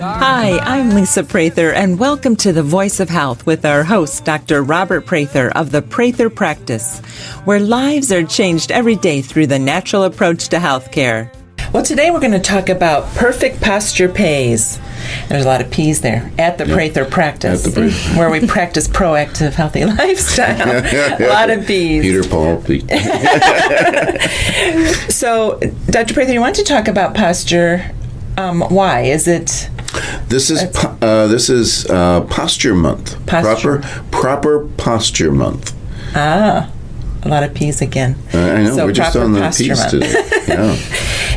Hi, I'm Lisa Prather, and welcome to The Voice of Health with our host, Dr. Robert Prather of the Prather Practice, where lives are changed every day through the natural approach to healthcare. Well, today we're going to talk about perfect posture pays. There's a lot of P's there. At the Prather Practice, where we practice proactive, healthy lifestyle. A lot of P's. Peter, Paul, Pete. So, Dr. Prather, you want to talk about posture. Why? Is it... This is posture month. Proper posture month. Ah, a lot of P's again. I know, so we're just on the P's today. Yeah.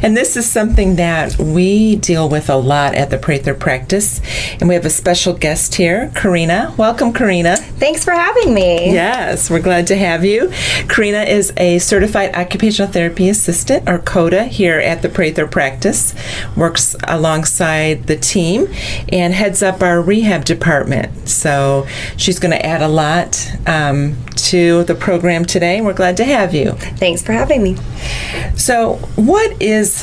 And this is something that we deal with a lot at the Prather Practice. And we have a special guest here, Karina. Welcome, Karina. Thanks for having me. Yes, we're glad to have you. Karina is a Certified Occupational Therapy Assistant, or COTA, here at the Prather Practice. Works alongside the team and heads up our rehab department. So she's going to add a lot to the program today. We're glad to have you. Thanks for having me. So what is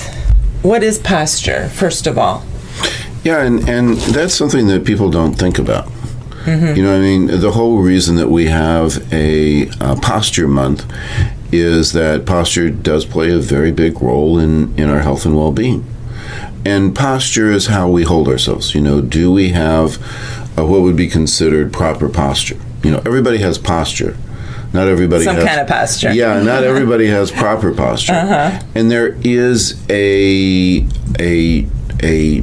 posture, first of all? Yeah, and that's something that people don't think about. Mm-hmm. You know what I mean? The whole reason that we have a posture month is that posture does play a very big role in our health and well-being. And posture is how we hold ourselves. You know, do we have what would be considered proper posture? You know, everybody has posture. Not everybody has... Some kind of posture. Yeah, not everybody has proper posture. Uh-huh. And there is a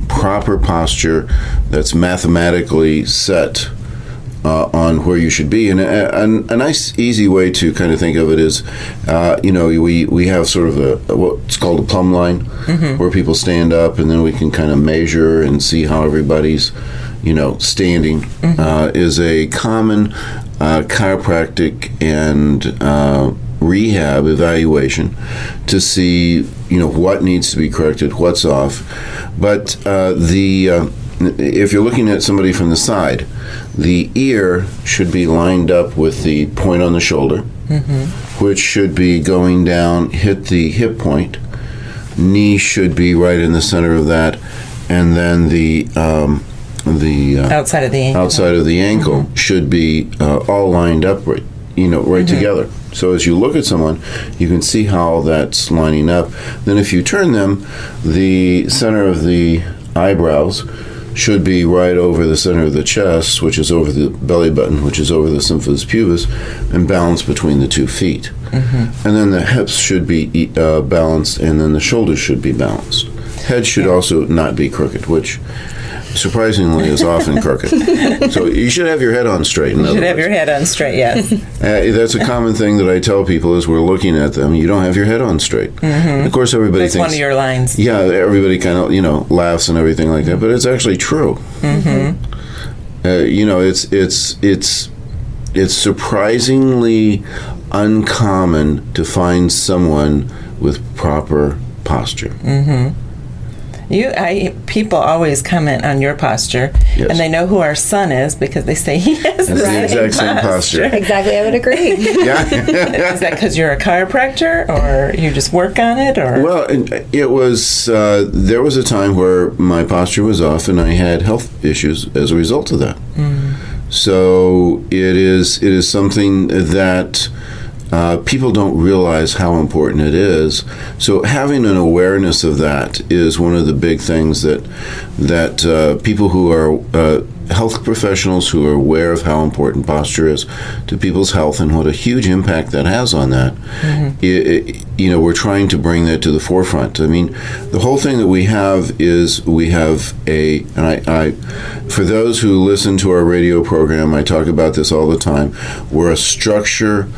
proper posture that's mathematically set on where you should be. And a nice, easy way to kind of think of it is, we have sort of what's called a plumb line, mm-hmm. where people stand up, and then we can kind of measure and see how everybody's, standing. Mm-hmm. Is a common chiropractic and rehab evaluation to see, what needs to be corrected, what's off. But if you're looking at somebody from the side, the ear should be lined up with the point on the shoulder, mm-hmm. which should be going down, hit the hip point. Knee should be right in the center of that, and then the outside of the ankle mm-hmm. should be all lined up right mm-hmm. together. So as you look at someone, you can see how that's lining up. Then if you turn them, the center of the eyebrows should be right over the center of the chest, which is over the belly button, which is over the symphysis pubis, and balanced between the 2 feet. Mm-hmm. And then the hips should be balanced, and then the shoulders should be balanced. Head should also not be crooked, which surprisingly is often crooked. So you should have your head on straight. You should have your head on straight, yes. That's a common thing that I tell people as we're looking at them. You don't have your head on straight. Mm-hmm. Of course, everybody thinks... That's one of your lines. Yeah, everybody kind of, laughs and everything like that, but it's actually true. Mm-hmm. It's surprisingly uncommon to find someone with proper posture. Mm-hmm. People always comment on your posture, yes. And they know who our son is because they say he has the exact same posture. Exactly, I would agree. Yeah. Is that because you're a chiropractor, or you just work on it, or? Well, it was. There was a time where my posture was off, and I had health issues as a result of that. Mm. So it is something that. People don't realize how important it is. So having an awareness of that is one of the big things that people who are health professionals who are aware of how important posture is to people's health and what a huge impact that has on that. Mm-hmm. We're trying to bring that to the forefront. I mean, the whole thing that we have is I for those who listen to our radio program, I talk about this all the time. We're a structure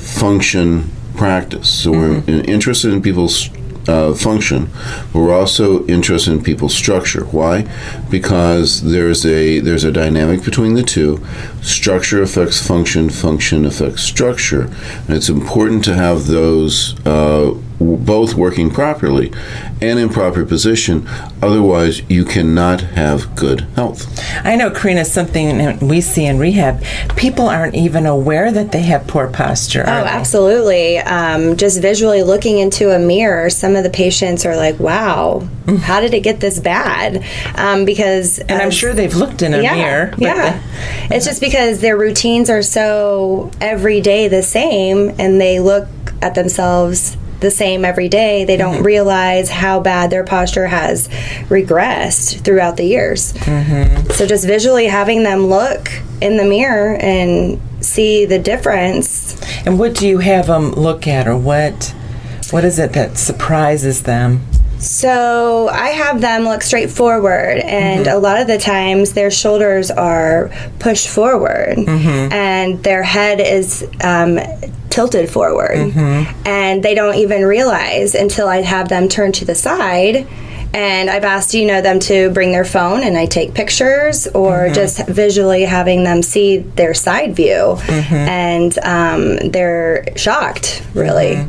function practice. So mm-hmm. we're interested in people's function. We're also interested in people's structure. Why? Because there's a dynamic between the two. Structure affects function, function affects structure. And it's important to have those both working properly and in proper position. Otherwise, you cannot have good health. I know, Karina, something we see in rehab, people aren't even aware that they have poor posture. Oh, absolutely. Just visually looking into a mirror, some of the patients are like, wow, how did it get this bad? Because... And I'm sure they've looked in a mirror. Yeah. It's just because their routines are so every day the same, and they look at themselves the same every day. They don't realize how bad their posture has regressed throughout the years. So just visually having them look in the mirror and see the difference. And what do you have them look at, or what is it that surprises them? So I have them look straight forward, and a lot of the times their shoulders are pushed forward, and their head is tilted forward, and they don't even realize until I have them turn to the side. And I've asked, them to bring their phone, and I take pictures, or just visually having them see their side view, and they're shocked, really.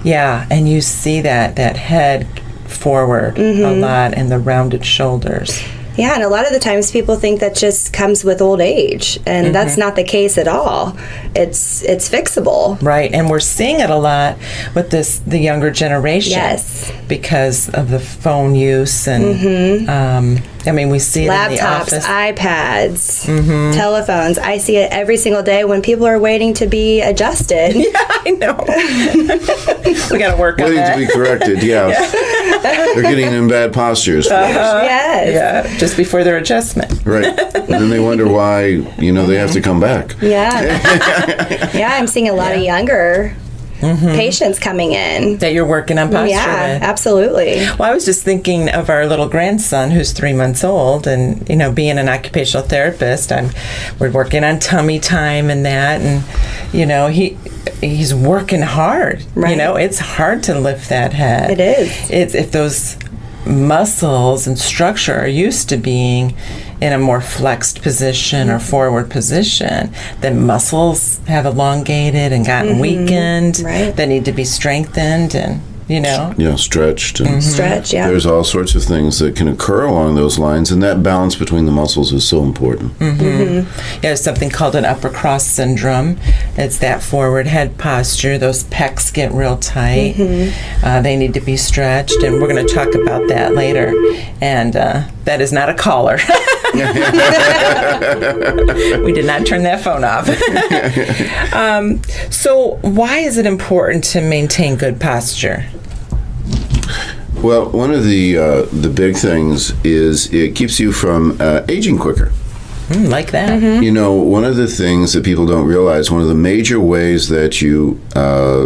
Yeah, and you see that head forward a lot, and the rounded shoulders. Yeah, and a lot of the times people think that just comes with old age, and that's not the case at all. It's fixable. Right, and we're seeing it a lot with the younger generation. Yes. Because of the phone use, and we see it in the office. Laptops, iPads, telephones. I see it every single day when people are waiting to be adjusted. Yeah, I know. We got to work on that. Waiting to be corrected, yeah. They're getting in bad postures. Yes. Yeah, just before their adjustment. Right. And then they wonder why, they have to come back. Yeah. Yeah, I'm seeing a lot of younger patients coming in. That you're working on posture with. Absolutely. Well, I was just thinking of our little grandson who's 3 months old, and being an occupational therapist, we're working on tummy time and that, and he's working hard. Right. It's hard to lift that head. It is. It's if those muscles and structure are used to being in a more flexed position or forward position, then muscles have elongated and gotten weakened. Right. That need to be strengthened and Stretched. And Stretch, yeah. There's all sorts of things that can occur along those lines, and that balance between the muscles is so important. Yeah, there's something called an upper cross syndrome. It's that forward head posture. Those pecs get real tight. They need to be stretched, and we're going to talk about that later. And that is not a caller. We did not turn that phone off. So why is it important to maintain good posture? Well, one of the big things is it keeps you from aging quicker. Like that. One of the things that people don't realize, one of the major ways that you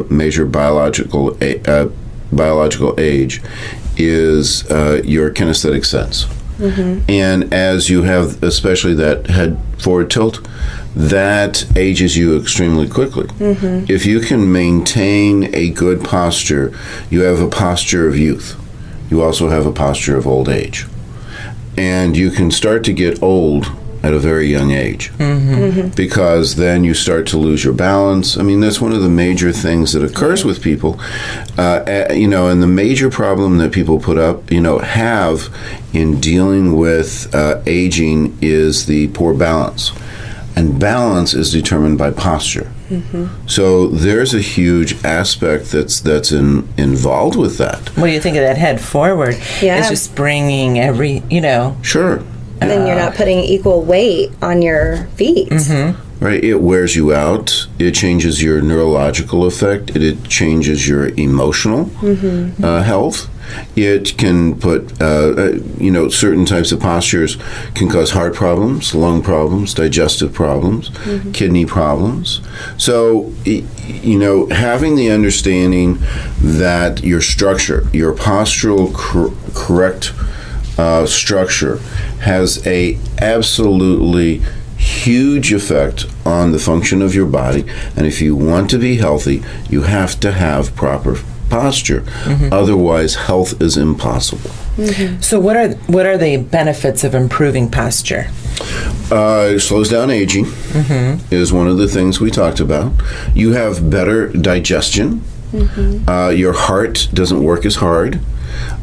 measure biological age is your kinesthetic sense. And as you have, especially that head forward tilt, that ages you extremely quickly. If you can maintain a good posture, you have a posture of youth. You also have a posture of old age. And you can start to get old at a very young age because then you start to lose your balance. That's one of the major things that occurs with people, and the major problem that people have in dealing with aging is the poor balance. And balance is determined by posture. So there's a huge aspect that's involved with that. What do you think of that head forward? Yeah. It's just bringing Sure. And then you're not putting equal weight on your feet. Right, it wears you out. It changes your neurological effect. It changes your emotional health. It can put, certain types of postures can cause heart problems, lung problems, digestive problems, kidney problems. So, having the understanding that your structure, your postural correct structure has a absolutely huge effect on the function of your body, and if you want to be healthy, you have to have proper posture. Otherwise, health is impossible. So what are the benefits of improving posture? It slows down aging is one of the things we talked about. You have better digestion Your heart doesn't work as hard.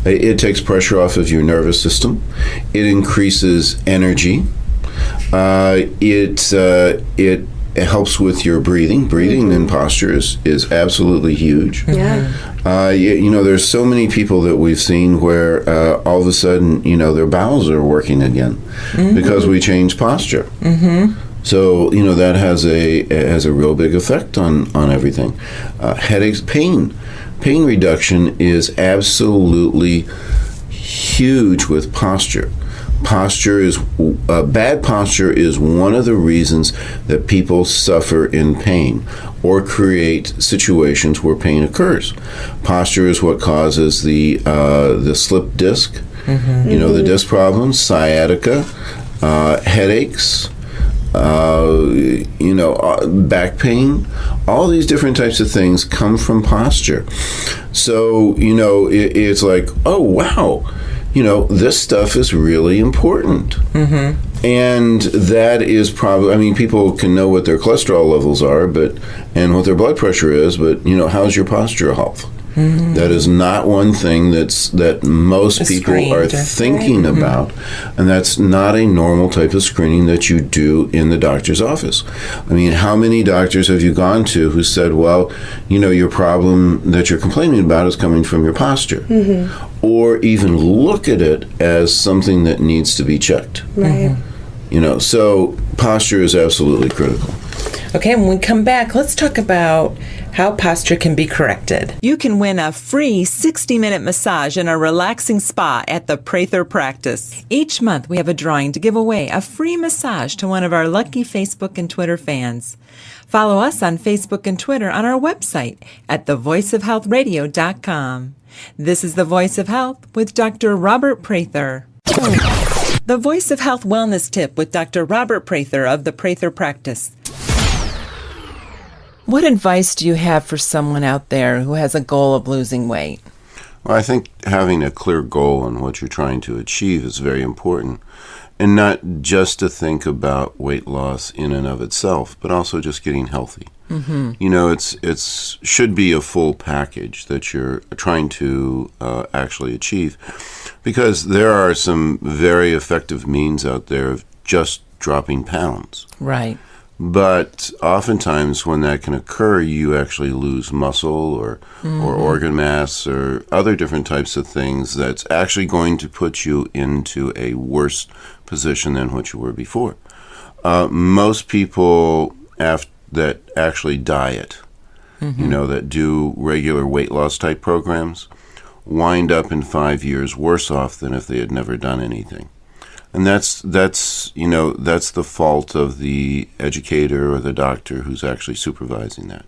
It takes pressure off of your nervous system. It increases energy. It helps with your breathing. Breathing and posture is absolutely huge. Yeah. There's so many people that we've seen where all of a sudden, their bowels are working again because we change posture. So, that has a real big effect on everything. Headaches, pain reduction is absolutely huge with posture. Bad posture is one of the reasons that people suffer in pain or create situations where pain occurs. Posture is what causes the slip disc, the disc problems, sciatica, headaches, back pain. All these different types of things come from posture. So, it's like, oh, wow. This stuff is really important. And that is probably, people can know what their cholesterol levels are, and what their blood pressure is, but, how's your postural health? That is not one thing that most people are thinking about, and that's not a normal type of screening that you do in the doctor's office. How many doctors have you gone to who said, well, your problem that you're complaining about is coming from your posture, or even look at it as something that needs to be checked. Right. So posture is absolutely critical. Okay, when we come back, let's talk about how posture can be corrected. You can win a free 60-minute massage in a relaxing spa at the Prather practice. Each month, we have a drawing to give away a free massage to one of our lucky Facebook and Twitter fans. Follow us on Facebook and Twitter on our website at thevoiceofhealthradio.com. This is The Voice of Health with Dr. Robert Prather. The Voice of Health Wellness Tip with Dr. Robert Prather of the Prather practice. What advice do you have for someone out there who has a goal of losing weight? Well, I think having a clear goal on what you're trying to achieve is very important, and not just to think about weight loss in and of itself, but also just getting healthy. It's should be a full package that you're trying to actually achieve, because there are some very effective means out there of just dropping pounds. Right. But oftentimes when that can occur, you actually lose muscle or organ mass or other different types of things that's actually going to put you into a worse position than what you were before. Most people that actually diet, that do regular weight loss type programs, wind up in 5 years worse off than if they had never done anything. And that's the fault of the educator or the doctor who's actually supervising that.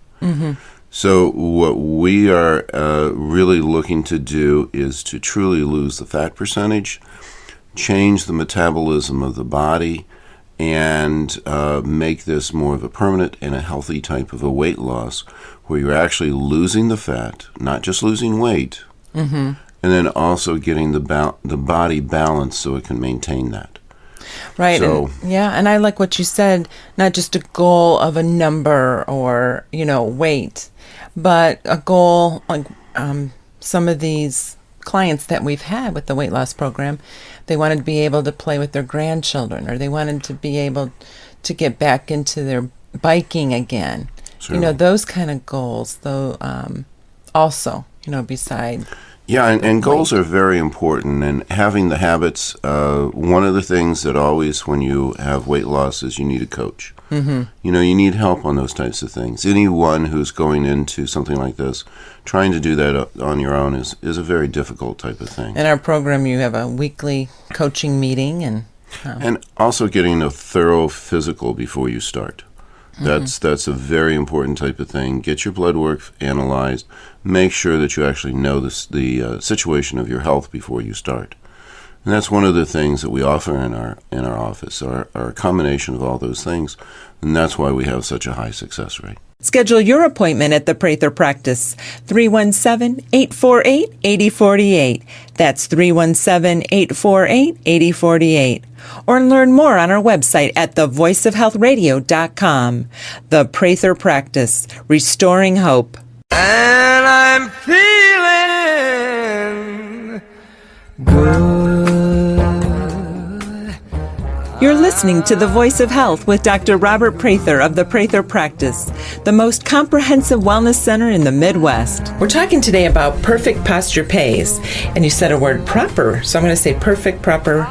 So what we are really looking to do is to truly lose the fat percentage, change the metabolism of the body, and make this more of a permanent and a healthy type of a weight loss, where you're actually losing the fat, not just losing weight, and then also getting the body balanced so it can maintain that. Right. So, and I like what you said, not just a goal of a number or, weight, but a goal like some of these clients that we've had with the weight loss program, they wanted to be able to play with their grandchildren, or they wanted to be able to get back into their biking again. Sure. Those kind of goals, though, also, beside... Yeah, and goals are very important, and having the habits, one of the things that always when you have weight loss is you need a coach. You need help on those types of things. Anyone who's going into something like this, trying to do that on your own is a very difficult type of thing. In our program, you have a weekly coaching meeting. And also getting a thorough physical before you start. That's a very important type of thing. Get your blood work analyzed. Make sure that you actually know the situation of your health before you start. And that's one of the things that we offer in our office, are a combination of all those things. And that's why we have such a high success rate. Schedule your appointment at the Prather practice, 317-848-8048. That's 317-848-8048. Or learn more on our website at thevoiceofhealthradio.com. The Prather practice, restoring hope. And I'm feeling good. You're listening to The Voice of Health with Dr. Robert Prather of the Prather Practice, the most comprehensive wellness center in the Midwest. We're talking today about perfect posture pays, and you said a word proper, so I'm going to say perfect, proper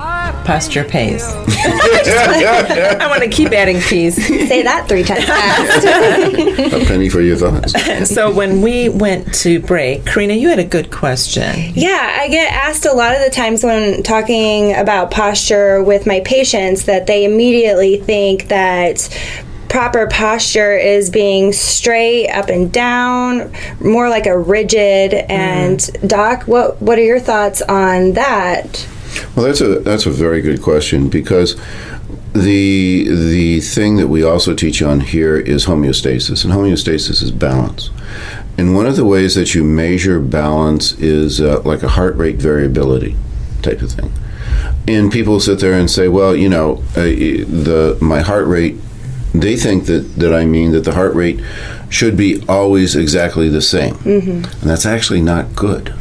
posture pays. I want to keep adding P's. Say that 3 times fast. A penny for your thoughts. So when we went to break, Karina, you had a good question. Yeah, I get asked a lot of the times when talking about posture with my patients that they immediately think that proper posture is being straight up and down, more like a rigid. And Doc, what are your thoughts on that? Well, that's a very good question, because the thing that we also teach on here is homeostasis, and homeostasis is balance. And one of the ways that you measure balance is like a heart rate variability type of thing. And people sit there and say, well, you know, my heart rate, they think that I mean that the heart rate should be always exactly the same. And that's actually not good.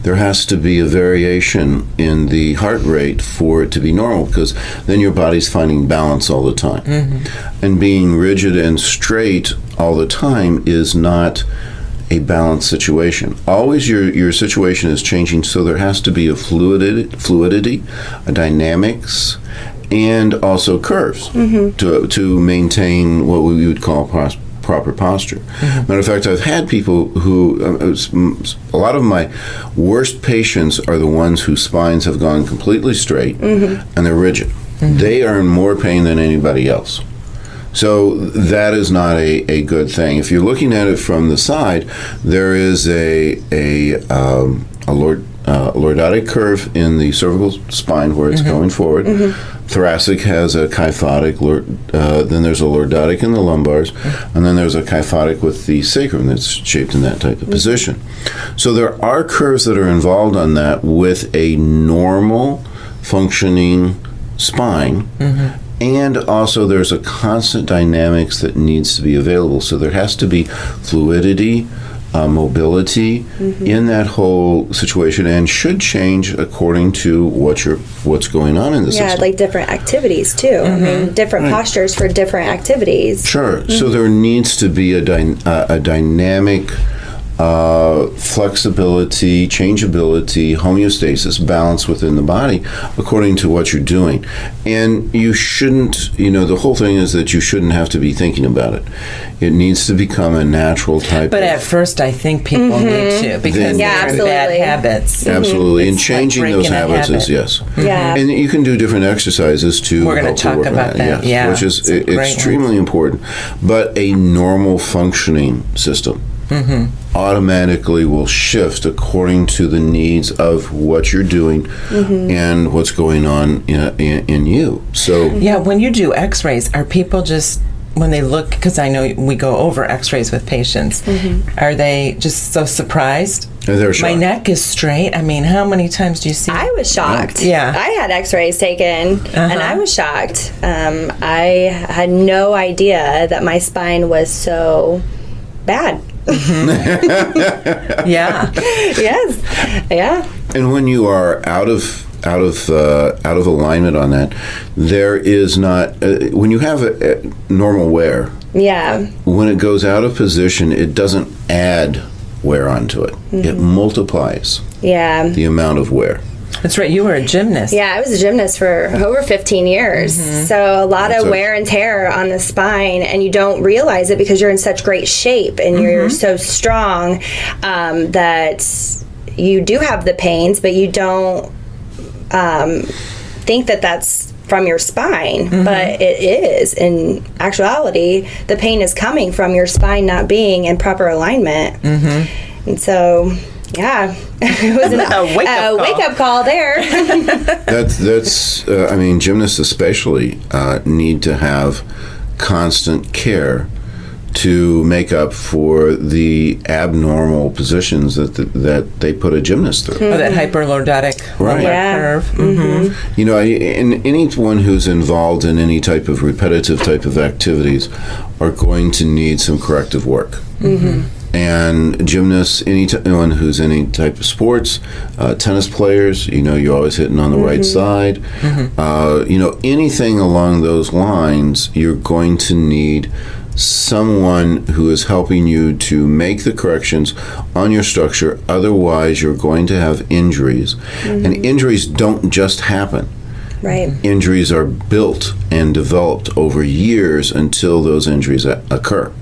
There has to be a variation in the heart rate for it to be normal, because then your body's finding balance all the time. And being rigid and straight all the time is not a balanced situation. Always your situation is changing, so there has to be a fluidity, a dynamics, and also curves to maintain what we would call proper posture. Matter of fact, I've had people who, a lot of my worst patients are the ones whose spines have gone completely straight and they're rigid. They are in more pain than anybody else. So that is not a good thing. If you're looking at it from the side, there is a lordotic curve in the cervical spine where it's going forward. Thoracic has a kyphotic, then there's a lordotic in the lumbars, and then there's a kyphotic with the sacrum that's shaped in that type of position. So there are curves that are involved on that with a normal functioning spine. And also there's a constant dynamics that needs to be available. So there has to be fluidity, mobility in that whole situation, and should change according to what's going on in the system. Yeah, like different activities too. I mean, different postures for different activities. Sure. So there needs to be a dynamic flexibility, changeability, homeostasis, balance within the body according to what you're doing. And you shouldn't, the whole thing is that you shouldn't have to be thinking about it. It needs to become a natural type. But at first, I think people need to, because they're in bad habits. Absolutely. And changing like those habits is, yes. Yeah. And you can do different exercises to We're going to talk about that, which is extremely important. But a normal functioning system automatically will shift according to the needs of what you're doing and what's going on in you. So yeah, when you do x-rays, are people just, when they look, because I know we go over x-rays with patients, are they just so surprised? they're shocked. My neck is straight. I mean, how many times do you see? I was shocked. Yeah. I had x-rays taken and I was shocked. I had no idea that my spine was so bad. Yeah. Yes. Yeah. And when you are out of alignment on that, there is not when you have a normal wear. Yeah. When it goes out of position, it doesn't add wear onto it. It multiplies Yeah. the amount of wear. That's right. You were a gymnast. Yeah, I was a gymnast for over 15 years. So a lot of wear and tear on the spine, and you don't realize it because you're in such great shape and you're so strong that you do have the pains, but you don't think that that's from your spine, but it is. In actuality, the pain is coming from your spine not being in proper alignment. And so, yeah, it was a wake-up call there. That's I mean, gymnasts especially need to have constant care to make up for the abnormal positions that they put a gymnast through. Or that hyperlordotic curve. You know, and anyone who's involved in any type of repetitive type of activities are going to need some corrective work. And gymnasts, anyone who's in any type of sports, tennis players, you're always hitting on the right side. Anything along those lines, you're going to need someone who is helping you to make the corrections on your structure. Otherwise, you're going to have injuries. And injuries don't just happen. Right. Injuries are built and developed over years until those injuries occur.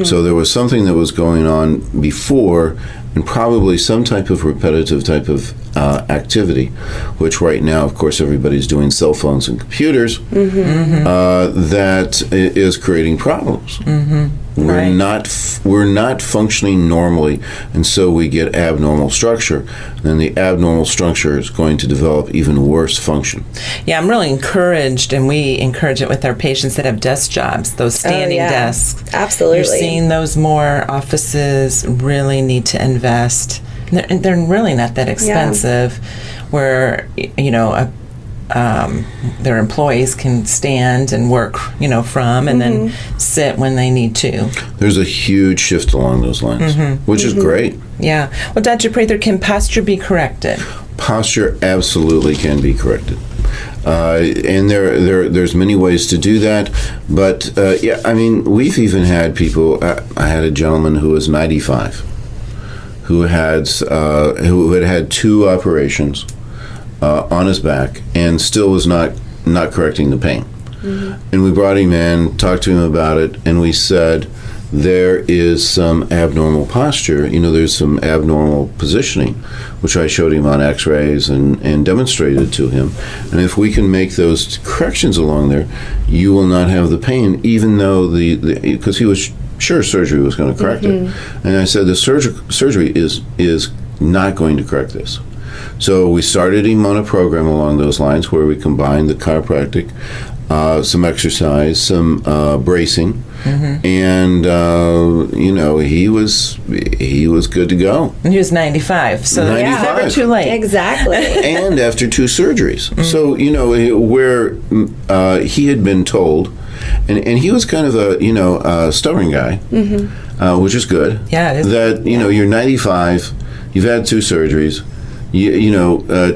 So there was something that was going on before, and probably some type of repetitive type of activity, which right now, of course, everybody's doing cell phones and computers, that is creating problems. We're not functioning normally, and so we get abnormal structure. Then the abnormal structure is going to develop even worse function. Yeah, I'm really encouraged, and we encourage it with our patients that have desk jobs, those standing desks. Absolutely. You're seeing those more. Offices really need to invest. They're really not that expensive, where, their employees can stand and work, from, and then sit when they need to. There's a huge shift along those lines, which is great. Yeah. Well, Dr. Prather, can posture be corrected? Posture absolutely can be corrected. And there's many ways to do that. But, we've even had people, I had a gentleman who was 95, who had had 2 operations on his back and still was not correcting the pain. And we brought him in, talked to him about it, and we said, there is some abnormal posture, there's some abnormal positioning, which I showed him on x-rays and demonstrated to him. And if we can make those corrections along there, you will not have the pain, even though because he was sure surgery was going to correct it. And I said, the surgery is not going to correct this. So we started him on a program along those lines where we combined the chiropractic, some exercise, some bracing, and he was good to go. And he was 95, so 95. it's never too late. Exactly. And after 2 surgeries, so where he had been told, and he was kind of a stubborn guy, which is good. Yeah, it is. That you're 95, you've had 2 surgeries.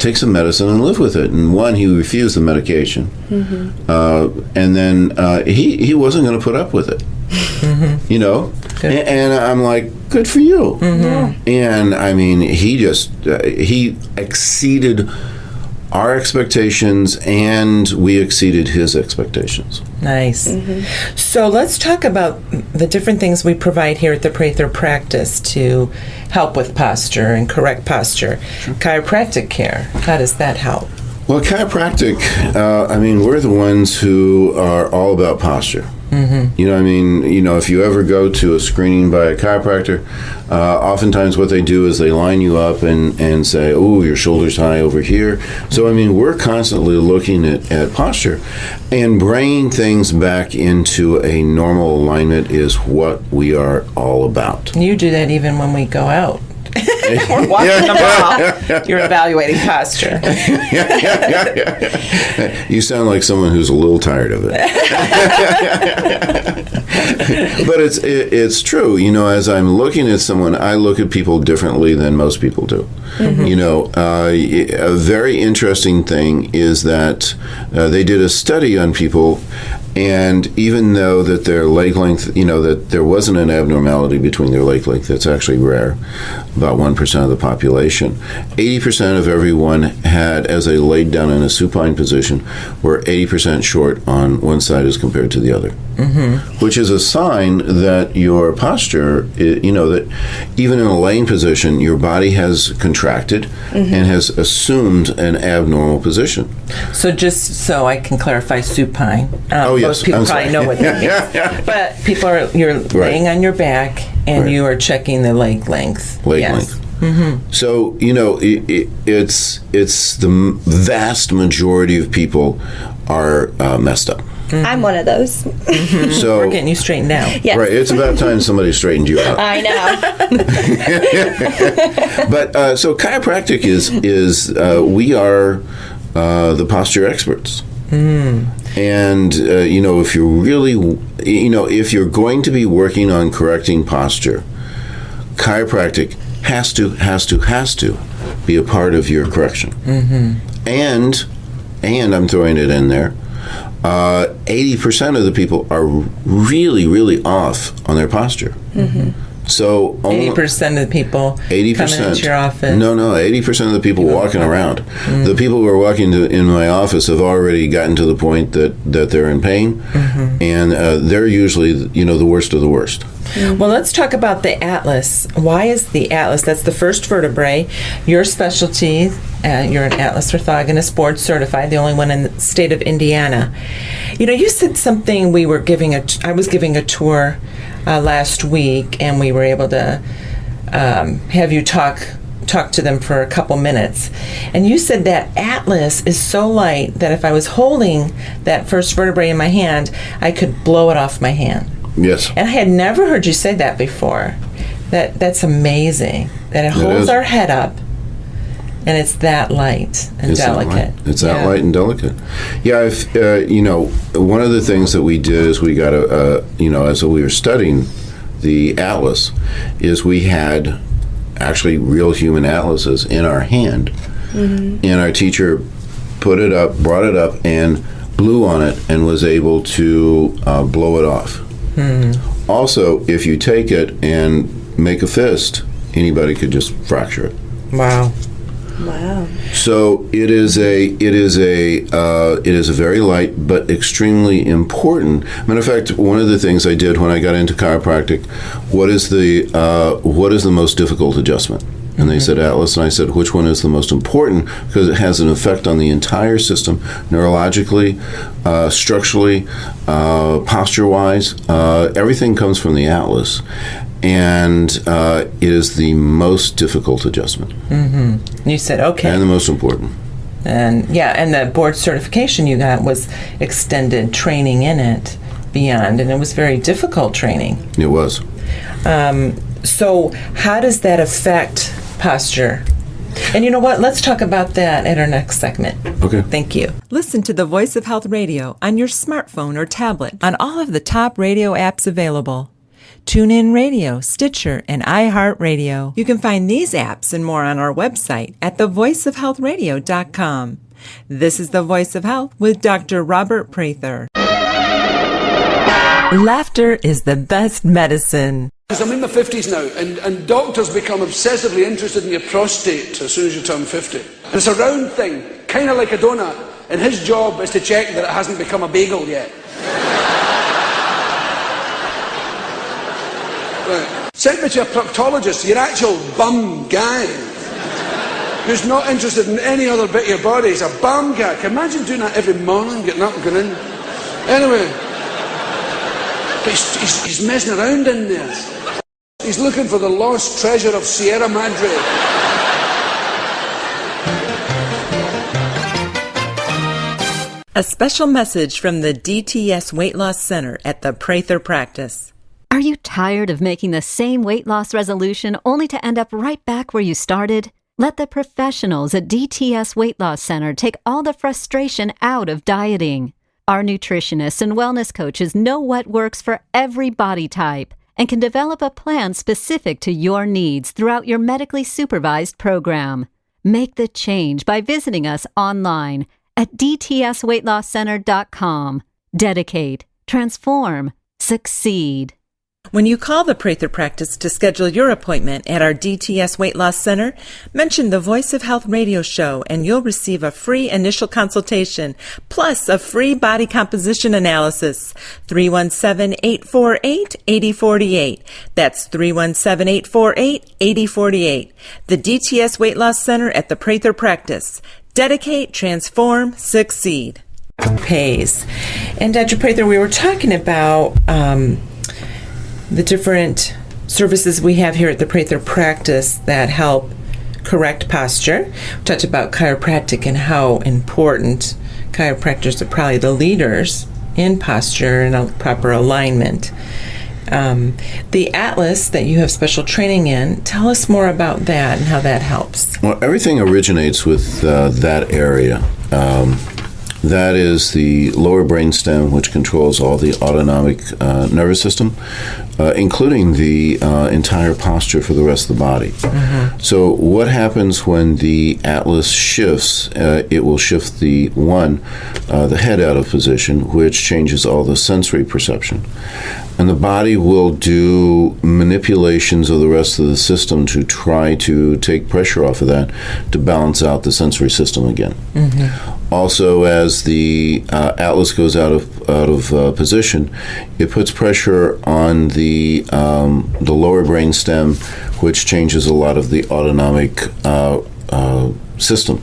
Take some medicine and live with it. And one, he refused the medication, and then he wasn't going to put up with it. And I'm like, good for you. And I mean, he exceeded our expectations, and we exceeded his expectations. Nice. So let's talk about the different things we provide here at the Prather practice to help with posture and correct posture. Chiropractic care, how does that help? Well, chiropractic, we're the ones who are all about posture. If you ever go to a screening by a chiropractor, oftentimes what they do is they line you up and say, oh, your shoulder's high over here. So, we're constantly looking at posture, and bringing things back into a normal alignment is what we are all about. You do that even when we go out. We're walking the mall. You're evaluating posture. You sound like someone who's a little tired of it. But it's true. As I'm looking at someone, I look at people differently than most people do. A very interesting thing is that they did a study on people, and even though that their leg length, that there wasn't an abnormality between their leg length, that's actually rare, about 1% of the population, 80% of everyone had, as they laid down in a supine position, were 80% short on one side as compared to the other. Which is a sign that your posture, that even in a laying position, your body has contracted and has assumed an abnormal position. So just so I can clarify supine. Yes. Most people probably know what that means. But you're laying on your back and you are checking the leg length. Length. So, it's the vast majority of people are messed up. I'm one of those. So we're getting you straightened out. Yes. Right, it's about time somebody straightened you out. I know. But so chiropractic is we are the posture experts. And if you're going to be working on correcting posture, chiropractic has to be a part of your correction. And I'm throwing it in there, 80% of the people are really, really off on their posture. So 80% of the people 80% coming into your office. No, 80% of the people walking around. The people who are walking in my office have already gotten to the point that they're in pain, and they're usually the worst of the worst. Well, let's talk about the atlas. Why is the atlas? That's the first vertebrae. Your specialty, you're an atlas orthogonist, board certified, the only one in the state of Indiana. You said something. I was giving a tour last week, and we were able to have you talk to them for a couple minutes. And you said that atlas is so light that if I was holding that first vertebrae in my hand, I could blow it off my hand. Yes. And I had never heard you say that before. That's amazing. That it holds our head up, and it's that light and delicate. It's that light and delicate. Yeah, if one of the things that we did is we got as we were studying the atlas, is we had actually real human atlases in our hand, and our teacher brought it up, and blew on it, and was able to blow it off. Also, if you take it and make a fist, anybody could just fracture it. Wow. So it is a very light but extremely important. Matter of fact, one of the things I did when I got into chiropractic, what is the most difficult adjustment? And they said atlas, and I said, which one is the most important? Because it has an effect on the entire system, neurologically, structurally, posture-wise. Everything comes from the atlas. And it is the most difficult adjustment. You said, okay. And the most important. And the board certification you got was extended training in it beyond, and it was very difficult training. It was. So how does that affect posture? And you know what? Let's talk about that at our next segment. Okay. Thank you. Listen to the Voice of Health Radio on your smartphone or tablet on all of the top radio apps available. TuneIn Radio, Stitcher, and iHeartRadio. You can find these apps and more on our website at thevoiceofhealthradio.com. This is The Voice of Health with Dr. Robert Prather. Laughter is the best medicine. I'm in my 50s now, and doctors become obsessively interested in your prostate as soon as you turn 50. And it's a round thing, kind of like a donut, and his job is to check that it hasn't become a bagel yet. Right. Send me to a proctologist, your actual bum guy, who's not interested in any other bit of your body. He's a bum guy. Can you imagine doing that every morning, getting up and going in? Anyway, but he's messing around in there. He's looking for the lost treasure of Sierra Madre. A special message from the DTS Weight Loss Center at the Prather Practice. Are you tired of making the same weight loss resolution only to end up right back where you started? Let the professionals at DTS Weight Loss Center take all the frustration out of dieting. Our nutritionists and wellness coaches know what works for every body type and can develop a plan specific to your needs throughout your medically supervised program. Make the change by visiting us online at dtsweightlosscenter.com. Dedicate, transform, succeed. When you call the Prather Practice to schedule your appointment at our DTS Weight Loss Center, mention the Voice of Health radio show and you'll receive a free initial consultation plus a free body composition analysis. 317-848-8048. That's 317-848-8048. The DTS Weight Loss Center at the Prather Practice. Dedicate, transform, succeed. Pays. And Dr. Prather, we were talking about the different services we have here at the Prather Practice that help correct posture. We talked about chiropractic and how important chiropractors are probably the leaders in posture and a proper alignment. The Atlas that you have special training in, tell us more about that and how that helps. Well, everything originates with that area. That is the lower brainstem, which controls all the autonomic nervous system, including the entire posture for the rest of the body. So what happens when the atlas shifts? It will shift the head out of position, which changes all the sensory perception. And the body will do manipulations of the rest of the system to try to take pressure off of that to balance out the sensory system again. Also, as the atlas goes out of position, it puts pressure on the lower brainstem, which changes a lot of the autonomic system.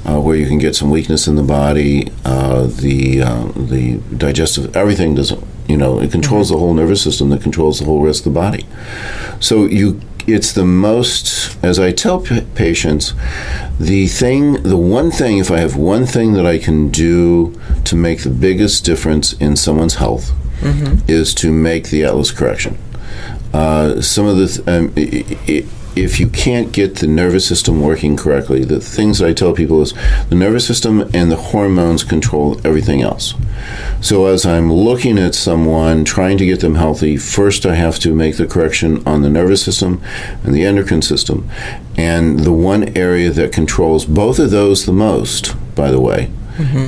Where you can get some weakness in the body, the digestive, everything doesn't, it controls the whole nervous system that controls the whole rest of the body. So it's the most, as I tell patients, the one thing, if I have one thing that I can do to make the biggest difference in someone's health, is to make the atlas correction. Some of the, if you can't get the nervous system working correctly, the things that I tell people is the nervous system and the hormones control everything else. So as I'm looking at someone, trying to get them healthy, first I have to make the correction on the nervous system and the endocrine system. And the one area that controls both of those the most, by the way,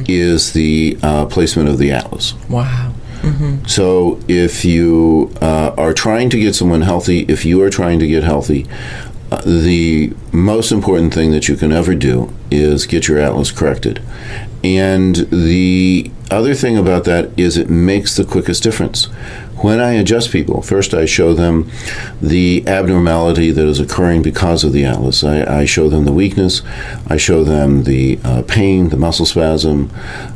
is the placement of the atlas. Wow. So if you are trying to get someone healthy, if you are trying to get healthy, the most important thing that you can ever do is get your atlas corrected. And the other thing about that is it makes the quickest difference. When I adjust people, first I show them the abnormality that is occurring because of the atlas. I show them the weakness. I show them the pain, the muscle spasm,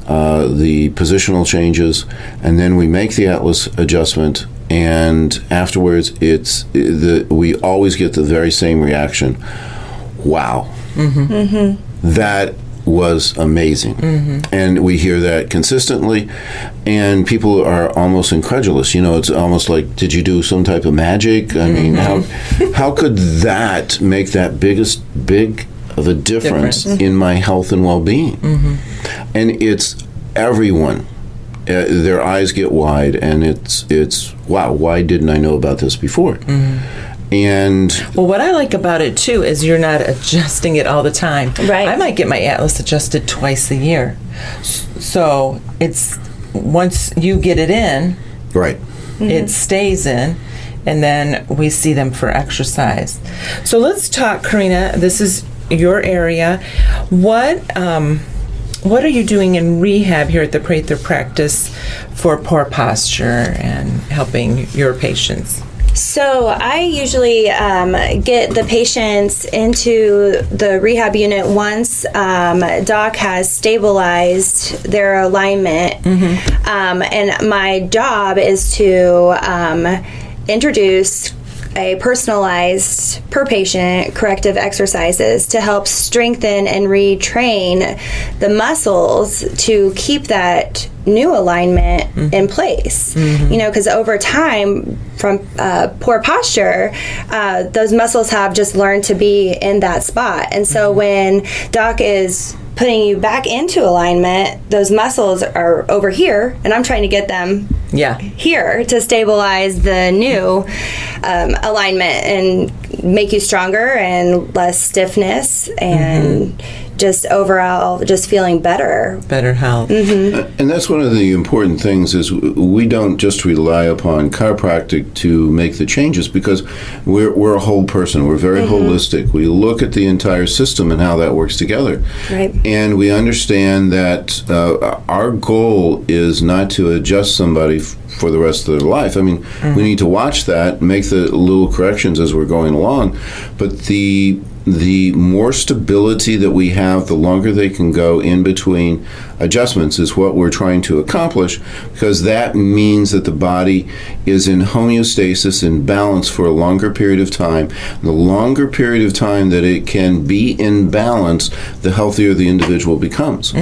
the positional changes, and then we make the atlas adjustment. And afterwards, we always get the very same reaction. Wow, that was amazing. And we hear that consistently, and people are almost incredulous. It's almost like, did you do some type of magic? I mean, how could that make that big of a difference in my health and well-being? And it's everyone. Their eyes get wide, and it's wow, why didn't I know about this before? And well, what I like about it too is you're not adjusting it all the time. Right. I might get my atlas adjusted twice a year. So it's once you get it in, right, it stays in, and then we see them for exercise. So let's talk, Karina. This is your area. What are you doing in rehab here at the Prather practice for poor posture and helping your patients? So I usually get the patients into the rehab unit once doc has stabilized their alignment. And my job is to introduce a personalized, per patient, corrective exercises to help strengthen and retrain the muscles to keep that new alignment in place. Because over time, from poor posture, those muscles have just learned to be in that spot. And so when doc is putting you back into alignment, those muscles are over here, and I'm trying to get them here to stabilize the new alignment and make you stronger and less stiffness and just overall just feeling better. Better health. And that's one of the important things is we don't just rely upon chiropractic to make the changes, because we're a whole person. We're very holistic. We look at the entire system and how that works together. Right. And we understand that our goal is not to adjust somebody for the rest of their life. I mean, we need to watch that, make the little corrections as we're going along, but the more stability that we have, the longer they can go in between adjustments is what we're trying to accomplish, because that means that the body is in homeostasis, in balance for a longer period of time. The longer period of time that it can be in balance, the healthier the individual becomes.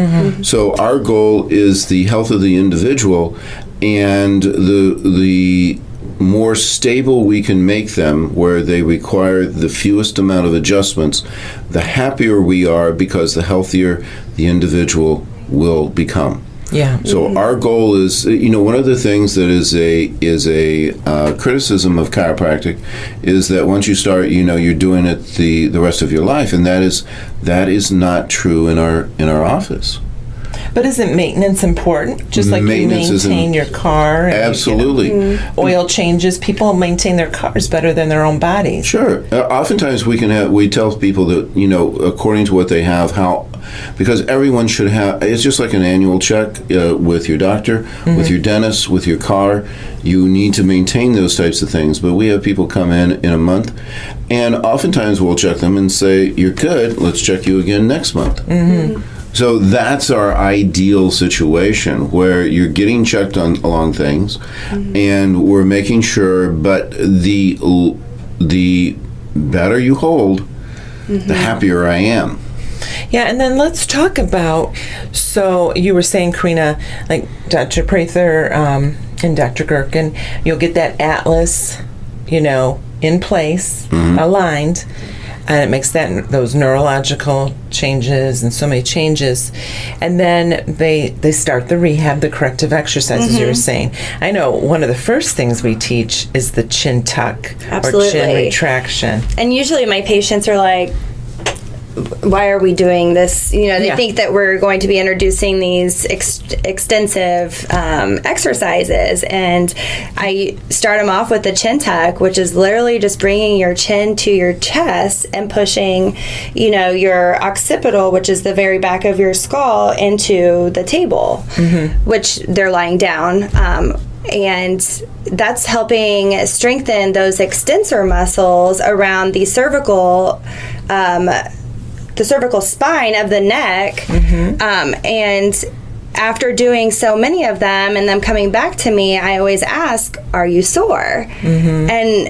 So our goal is the health of the individual, and the more stable we can make them, where they require the fewest amount of adjustments, the happier we are, because the healthier the individual will become. Yeah. So our goal is, one of the things that is a criticism of chiropractic is that once you start, you're doing it the rest of your life, and that is not true in our office. But isn't maintenance important? Just like Maintenance you maintain your car. And, Absolutely. Oil changes. People maintain their cars better than their own bodies. Sure. Oftentimes we tell people that, according to what they have, because everyone should have, it's just like an annual check with your doctor, with your dentist, with your car. You need to maintain those types of things. But we have people come in a month, and oftentimes we'll check them and say, you're good, let's check you again next month. Mm-hmm. So that's our ideal situation, where you're getting checked along things, and we're making sure. But the better you hold, the happier I am. Yeah, and then let's talk about, so you were saying, Karina, like Dr. Prather and Dr. Gherkin, you'll get that atlas, in place, aligned, and it makes those neurological changes and so many changes. And then they start the rehab, the corrective exercises you were saying. I know one of the first things we teach is the chin tuck. Absolutely. Or chin retraction. And usually my patients are like, why are we doing this? They think that we're going to be introducing these extensive exercises, and I start them off with the chin tuck, which is literally just bringing your chin to your chest and pushing, your occipital, which is the very back of your skull, into the table, which they're lying down. And that's helping strengthen those extensor muscles around the cervical spine of the neck. And after doing so many of them and them coming back to me, I always ask, are you sore? And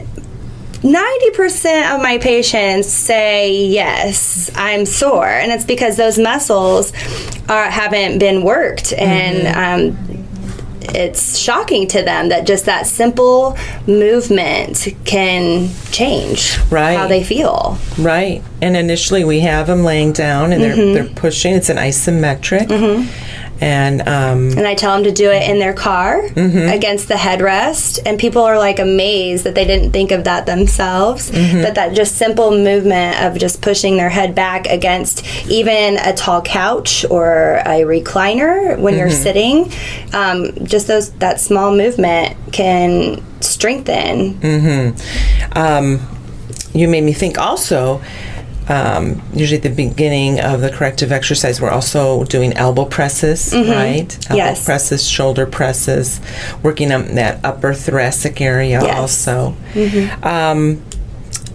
90% of my patients say, yes, I'm sore. And it's because those muscles haven't been worked. And it's shocking to them that just that simple movement can change how they feel. Right. And initially we have them laying down and they're pushing. It's an isometric. And I tell them to do it in their car against the headrest, and people are like amazed that they didn't think of that themselves. But that just simple movement of just pushing their head back against even a tall couch or a recliner when you're sitting, just that small movement can strengthen. You made me think also. Usually at the beginning of the corrective exercise, we're also doing elbow presses, right? Elbow presses, shoulder presses, working on that upper thoracic area also.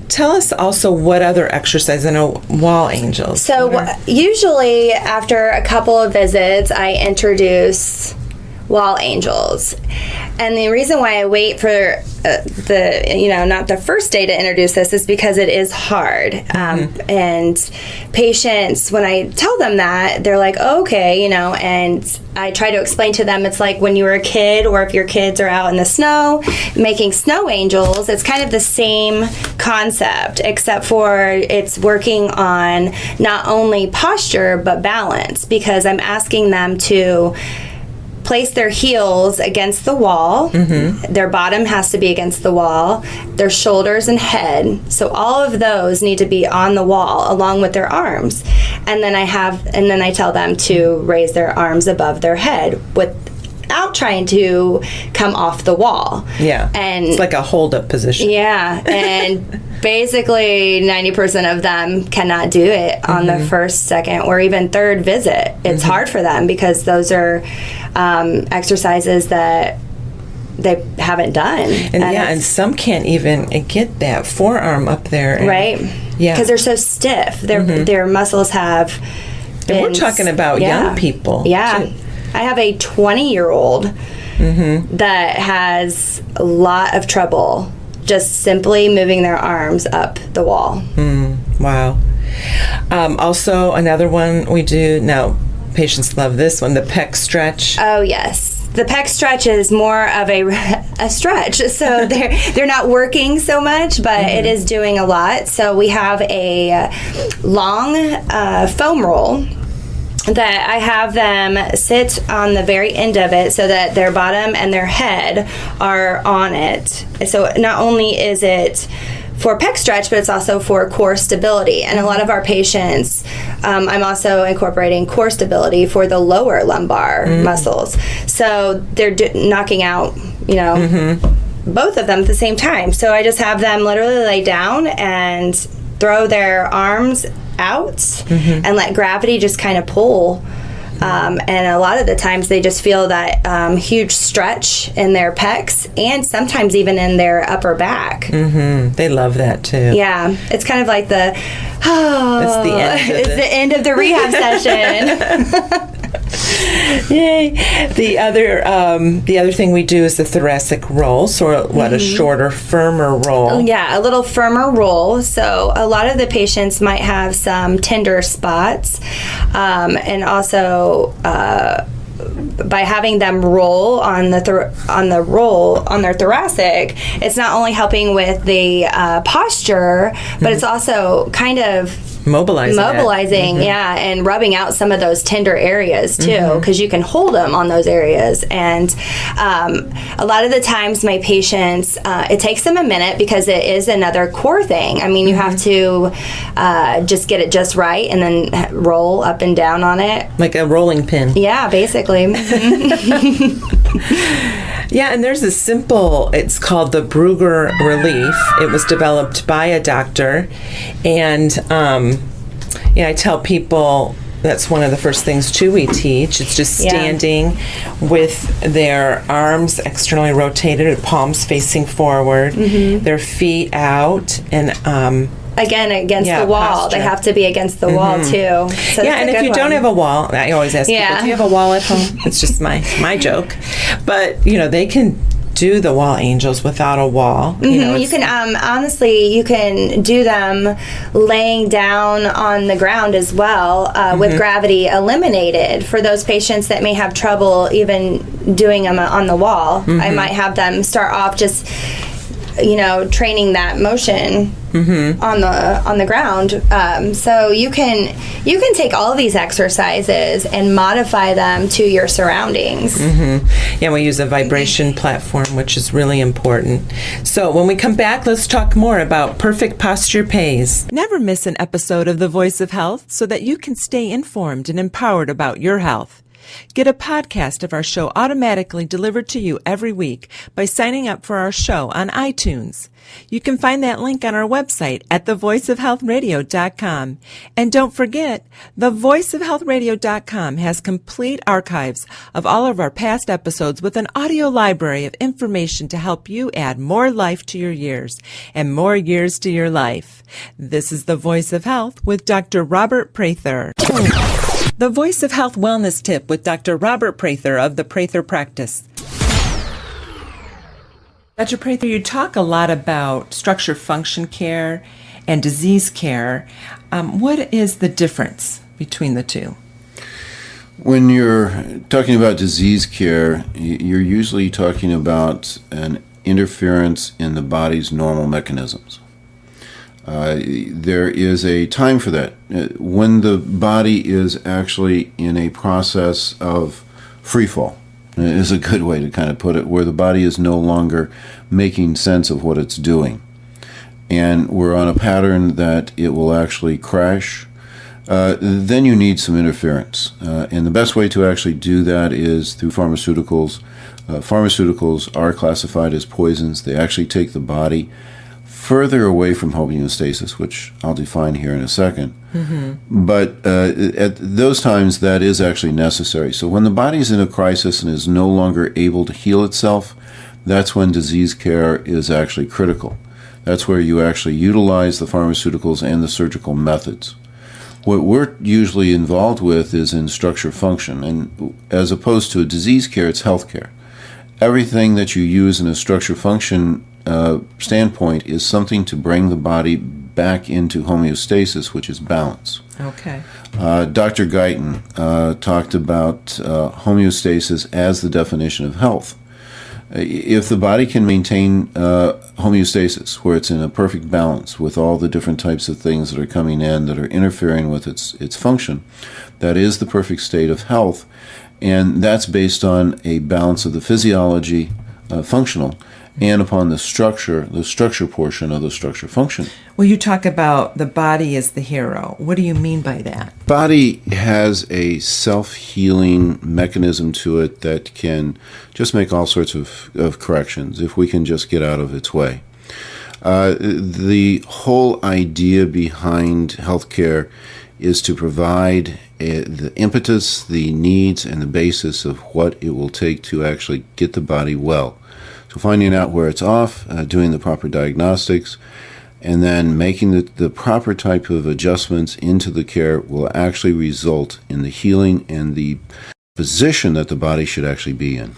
Tell us also what other exercise. I know wall angels. So usually after a couple of visits, I introduce wall angels. And the reason why I wait for not the first day to introduce this is because it is hard. And patients, when I tell them that, they're like, oh, okay, and I try to explain to them it's like when you were a kid, or if your kids are out in the snow making snow angels, it's kind of the same concept, except for it's working on not only posture but balance, because I'm asking them to place their heels against the wall. Their bottom has to be against the wall, their shoulders and head. So all of those need to be on the wall along with their arms. And then I tell them to raise their arms above their head without trying to come off the wall. Yeah. And it's like a hold up position. Yeah. And basically 90% of them cannot do it on the first, second, or even third visit. It's hard for them because those are exercises that they haven't done. And some can't even get that forearm up there. Right. Yeah. Because they're so stiff. Their muscles have been... And we're talking about young people. Yeah. Too. I have a 20-year-old that has a lot of trouble just simply moving their arms up the wall. Wow. Also, another one we do now, patients love this one, the pec stretch. Oh, yes. The pec stretch is more of a stretch, so they're not working so much, but it is doing a lot. So we have a long foam roll that I have them sit on the very end of it so that their bottom and their head are on it. So not only is it for pec stretch, but it's also for core stability. And a lot of our patients, I'm also incorporating core stability for the lower lumbar muscles. So they're knocking out, both of them at the same time. So I just have them literally lay down and throw their arms out and let gravity just kind of pull. And a lot of the times they just feel that huge stretch in their pecs and sometimes even in their upper back. They love that too. Yeah, it's kind of like the it's the end of the rehab session. Yay! The other thing we do is the thoracic roll. So what, a shorter, firmer roll? Yeah, a little firmer roll. So a lot of the patients might have some tender spots, and also by having them roll on their thoracic, it's not only helping with the posture, but it's also kind of mobilizing, yeah, and rubbing out some of those tender areas too, because you can hold them on those areas. And a lot of the times my patients, it takes them a minute because it is another core thing. I mean, you have to just get it just right and then roll up and down on it. Like a rolling pin. Yeah, basically. Yeah, and there's a simple, it's called the Brugger Relief. It was developed by a doctor. And I tell people that's one of the first things too we teach. It's just standing with their arms externally rotated, palms facing forward, their feet out, and again, against the wall. Posture. They have to be against the wall too. So and if you don't have a wall, I always ask people, do you have a wall at home? It's just my joke. But, they can do the wall angels without a wall. You can, honestly, you can do them laying down on the ground as well, with gravity eliminated. For those patients that may have trouble even doing them on the wall, I might have them start off just training that motion on the ground. So you can take all of these exercises and modify them to your surroundings. Yeah, we use a vibration platform, which is really important. So when we come back, let's talk more about perfect posture pays. Never miss an episode of The Voice of Health so that you can stay informed and empowered about your health. Get a podcast of our show automatically delivered to you every week by signing up for our show on iTunes. You can find that link on our website at thevoiceofhealthradio.com. And don't forget, thevoiceofhealthradio.com has complete archives of all of our past episodes with an audio library of information to help you add more life to your years and more years to your life. This is The Voice of Health with Dr. Robert Prather. The Voice of Health Wellness Tip with Dr. Robert Prather of the Prather Practice. Dr. Prather, you talk a lot about structure function care and disease care. What is the difference between the two? When you're talking about disease care, you're usually talking about an interference in the body's normal mechanisms. There is a time for that. When the body is actually in a process of free fall, is a good way to kind of put it, where the body is no longer making sense of what it's doing. And we're on a pattern that it will actually crash. Then you need some interference. And the best way to actually do that is through pharmaceuticals. Pharmaceuticals are classified as poisons. They actually take the body further away from homeostasis, which I'll define here in a second. But at those times, that is actually necessary. So when the body is in a crisis and is no longer able to heal itself, that's when disease care is actually critical. That's where you actually utilize the pharmaceuticals and the surgical methods. What we're usually involved with is in structure function, and as opposed to a disease care, it's health care. Everything that you use in a structure function standpoint is something to bring the body back into homeostasis, which is balance. Okay. Dr. Guyton talked about homeostasis as the definition of health. If the body can maintain homeostasis, where it's in a perfect balance with all the different types of things that are coming in that are interfering with its function, that is the perfect state of health, and that's based on a balance of the physiology, functional, and upon the structure portion of the structure function. Well, you talk about the body as the hero. What do you mean by that? Body has a self-healing mechanism to it that can just make all sorts of corrections if we can just get out of its way. The whole idea behind healthcare is to provide the impetus, the needs, and the basis of what it will take to actually get the body well. So finding out where it's off, doing the proper diagnostics, and then making the proper type of adjustments into the care will actually result in the healing and the position that the body should actually be in.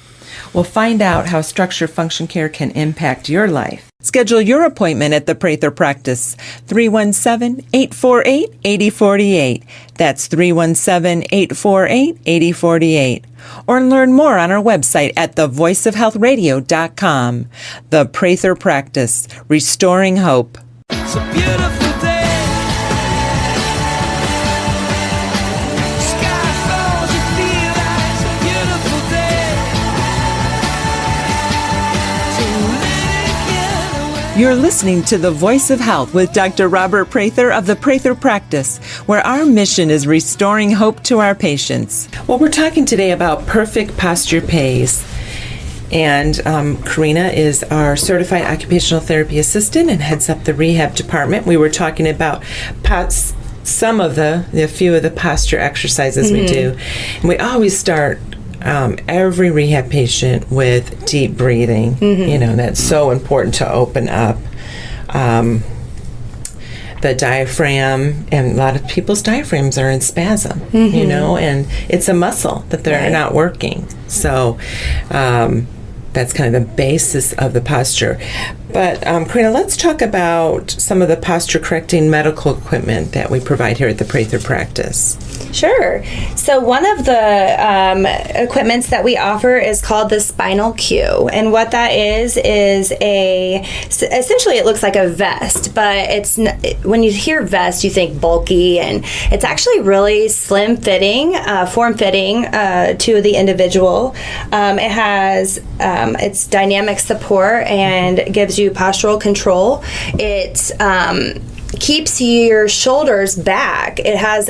We'll find out how structure function care can impact your life. Schedule your appointment at the Prather Practice, 317-848-8048. That's 317-848-8048. Or learn more on our website at thevoiceofhealthradio.com. The Prather Practice, restoring hope. It's a beautiful day. Sky falls, you feel like it's a beautiful day. So let it get away. You're listening to The Voice of Health with Dr. Robert Prather of the Prather Practice, where our mission is restoring hope to our patients. Well, we're talking today about perfect posture pays. And Karina is our certified occupational therapy assistant and heads up the rehab department. We were talking about a few of the posture exercises we do. And we always start every rehab patient with deep breathing. You know, that's so important to open up the diaphragm, and a lot of people's diaphragms are in spasm, you know, and it's a muscle that they're not working. So that's kind of the basis of the posture. But Karina, let's talk about some of the posture correcting medical equipment that we provide here at the Prather Practice. Sure. So one of the equipments that we offer is called the spinal Q, and what that is essentially it looks like a vest, but when you hear vest, you think bulky, and it's actually really slim fitting, form fitting to the individual. It has it's dynamic support and gives you postural control. It keeps your shoulders back. It has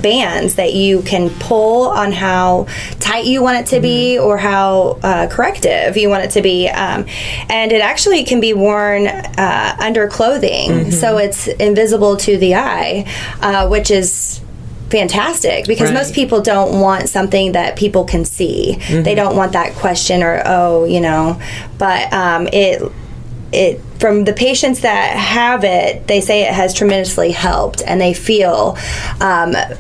bands that you can pull on how tight you want it to be or how corrective you want it to be. And it actually can be worn under clothing, so it's invisible to the eye, which is fantastic because most people don't want something that people can see. They don't want that question or, but it from the patients that have it, they say it has tremendously helped, and they feel that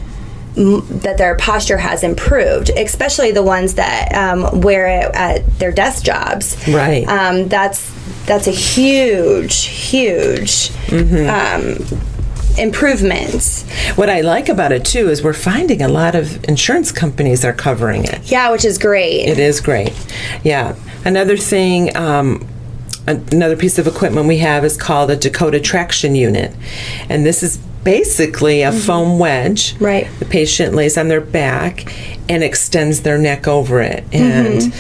their posture has improved, especially the ones that wear it at their desk jobs. Right. That's a huge improvements. What I like about it too is we're finding a lot of insurance companies are covering it. Yeah, which is great. It is great. Yeah. Another thing, another piece of equipment we have is called a Dakota traction unit, and this is basically a foam wedge. Right. The patient lays on their back and extends their neck over it, and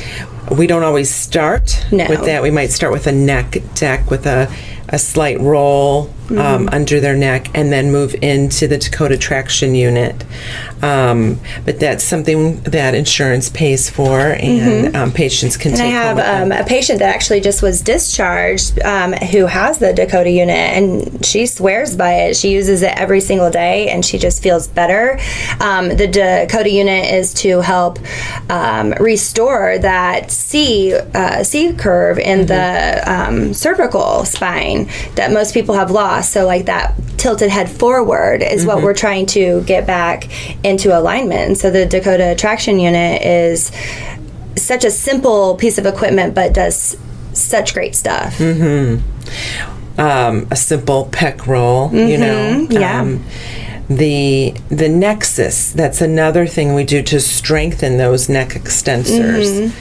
we don't always start with that. We might start with a neck deck with a slight roll under their neck, and then move into the Dakota traction unit. But that's something that insurance pays for, and patients can take home. And I have a patient that actually just was discharged who has the Dakota unit, and she swears by it. She uses it every single day, and she just feels better. The Dakota unit is to help restore that C curve in the cervical spine that most people have lost. So like that tilted head forward is what we're trying to get back into alignment. So the Dakota traction unit is such a simple piece of equipment, but does such great stuff. A simple pec roll, you know. The nexus, that's another thing we do to strengthen those neck extensors.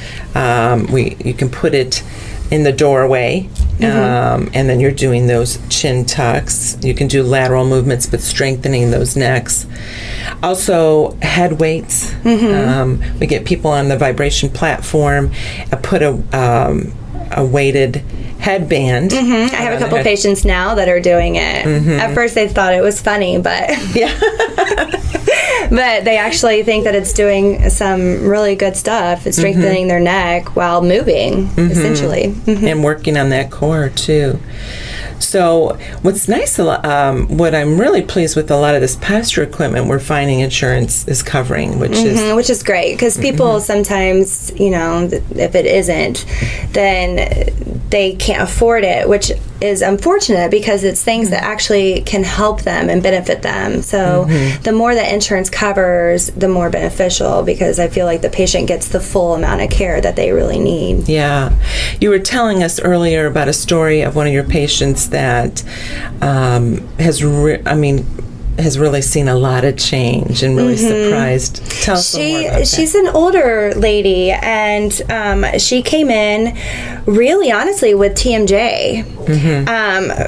You can put it in the doorway and then you're doing those chin tucks. You can do lateral movements, but strengthening those necks. Also, head weights. We get people on the vibration platform. I put a weighted headband. I have a couple patients now that are doing it. At first they thought it was funny, but but they actually think that it's doing some really good stuff. It's strengthening their neck while moving, essentially. And working on that core, too. So what's nice, what I'm really pleased with a lot of this posture equipment we're finding insurance is covering, which is great, because people sometimes, if it isn't, then they can't afford it, which is unfortunate because it's things that actually can help them and benefit them. So the more that insurance covers, the more beneficial, because I feel like the patient gets the full amount of care that they really need. Yeah. You were telling us earlier about a story of one of your patients that has really seen a lot of change and really surprised. Tell us more about that. She's an older lady, and she came in really honestly with TMJ,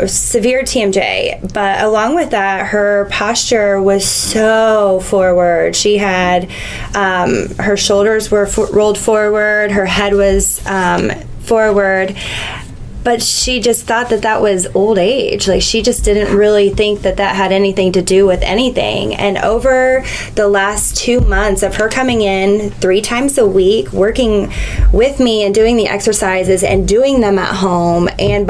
severe TMJ. But along with that, her posture was so forward. She had her shoulders were rolled forward, her head was forward. But she just thought that was old age. Like, she just didn't really think that had anything to do with anything. And over the last 2 months of her coming in 3 times a week, working with me and doing the exercises and doing them at home and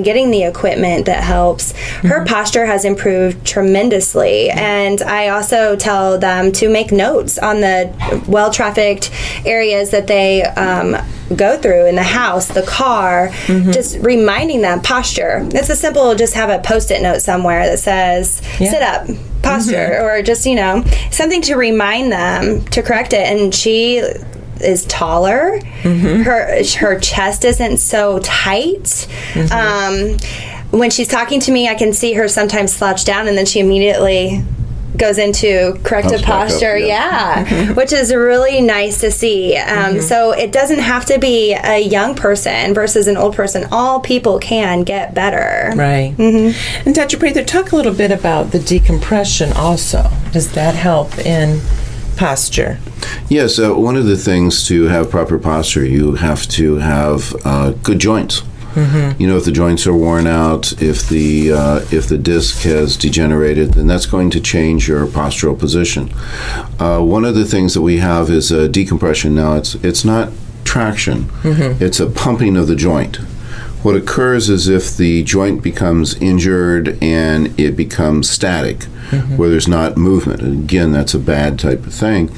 getting the equipment that helps, her posture has improved tremendously. And I also tell them to make notes on the well-trafficked areas that they go through in the house, the car, just reminding them posture. It's a simple, just have a Post-it note somewhere that says sit up, posture, or just, something to remind them to correct it. And she is taller. Her chest isn't so tight. When she's talking to me, I can see her sometimes slouch down, and then she immediately goes into corrective posture, which is really nice to see. So it doesn't have to be a young person versus an old person. All people can get better. Right. And Dr. Prather, talk a little bit about the decompression also. Does that help in posture? Yes, one of the things to have proper posture, you have to have good joints. If the joints are worn out, if the disc has degenerated, then that's going to change your postural position. One of the things that we have is decompression. Now, it's not traction; it's a pumping of the joint. What occurs is if the joint becomes injured and it becomes static, where there's not movement, and again, that's a bad type of thing,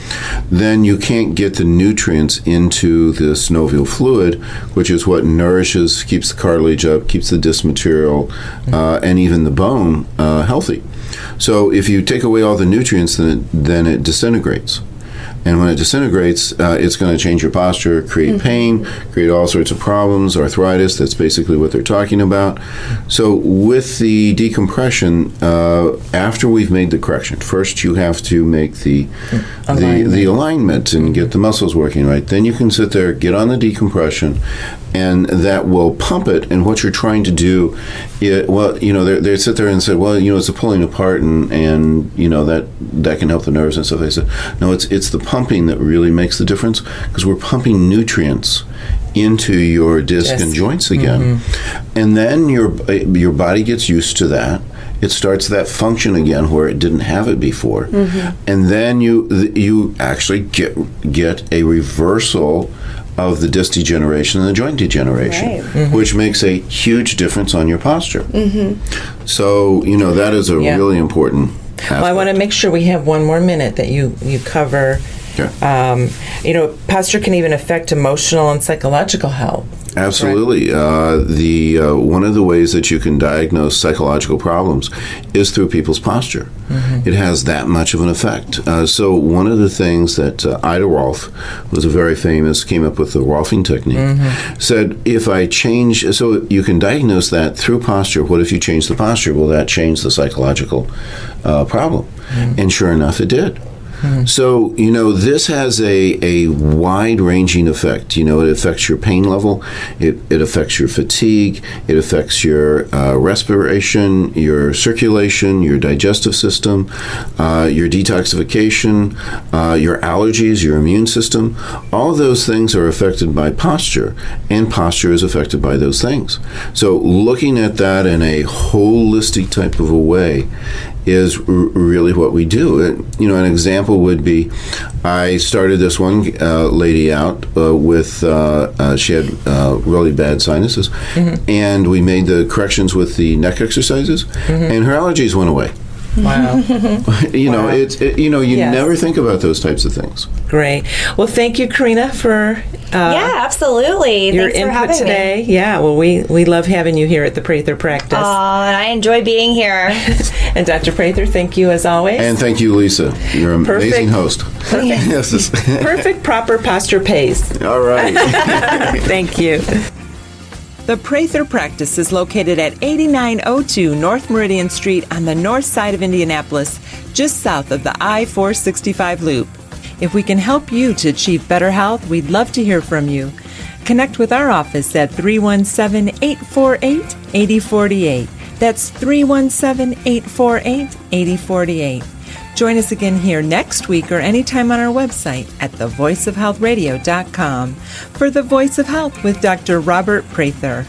then you can't get the nutrients into the synovial fluid, which is what nourishes, keeps the cartilage up, keeps the disc material, and even the bone healthy. So if you take away all the nutrients, then it disintegrates. And when it disintegrates, it's going to change your posture, create pain, create all sorts of problems, arthritis. That's basically what they're talking about. So with the decompression, after we've made the correction, first you have to make the alignment and get the muscles working right. Then you can sit there, get on the decompression, and that will pump it. And what you're trying to do, they sit there and say, it's a pulling apart, and that can help the nerves and stuff. They said, no, it's the pumping that really makes the difference, because we're pumping nutrients into your disc and joints again. And then your body gets used to that. It starts that function again where it didn't have it before. And then you actually get a reversal of the disc degeneration and the joint degeneration, which makes a huge difference on your posture. So, that is a really important aspect. Well, I want to make sure we have one more minute that you cover. Posture can even affect emotional and psychological health. Absolutely. One of the ways that you can diagnose psychological problems is through people's posture. It has that much of an effect. So one of the things that Ida Rolf was came up with the Rolfing technique, said if I change, so you can diagnose that through posture. What if you change the posture? Will that change the psychological problem? And sure enough, it did. So, this has a wide-ranging effect. It affects your pain level, it affects your fatigue, it affects your respiration, your circulation, your digestive system, your detoxification, your allergies, your immune system. All of those things are affected by posture, and posture is affected by those things. So looking at that in a holistic type of a way is really what we do. An example would be, I started this one lady out with, she had really bad sinuses, and we made the corrections with the neck exercises, and her allergies went away. Wow. You never think about those types of things. Great. Well, thank you, Karina, for yeah, absolutely. your Thanks for input having today. me. Yeah, well, we love having you here at the Prather Practice. And I enjoy being here. And Dr. Prather, thank you as always. And thank you, Lisa. You're an amazing host. Yes. Perfect, proper posture pays. All right. Thank you. The Prather Practice is located at 8902 North Meridian Street on the north side of Indianapolis, just south of the I-465 loop. If we can help you to achieve better health, we'd love to hear from you. Connect with our office at 317-848-8048. That's 317-848-8048. Join us again here next week or anytime on our website at thevoiceofhealthradio.com for The Voice of Health with Dr. Robert Prather.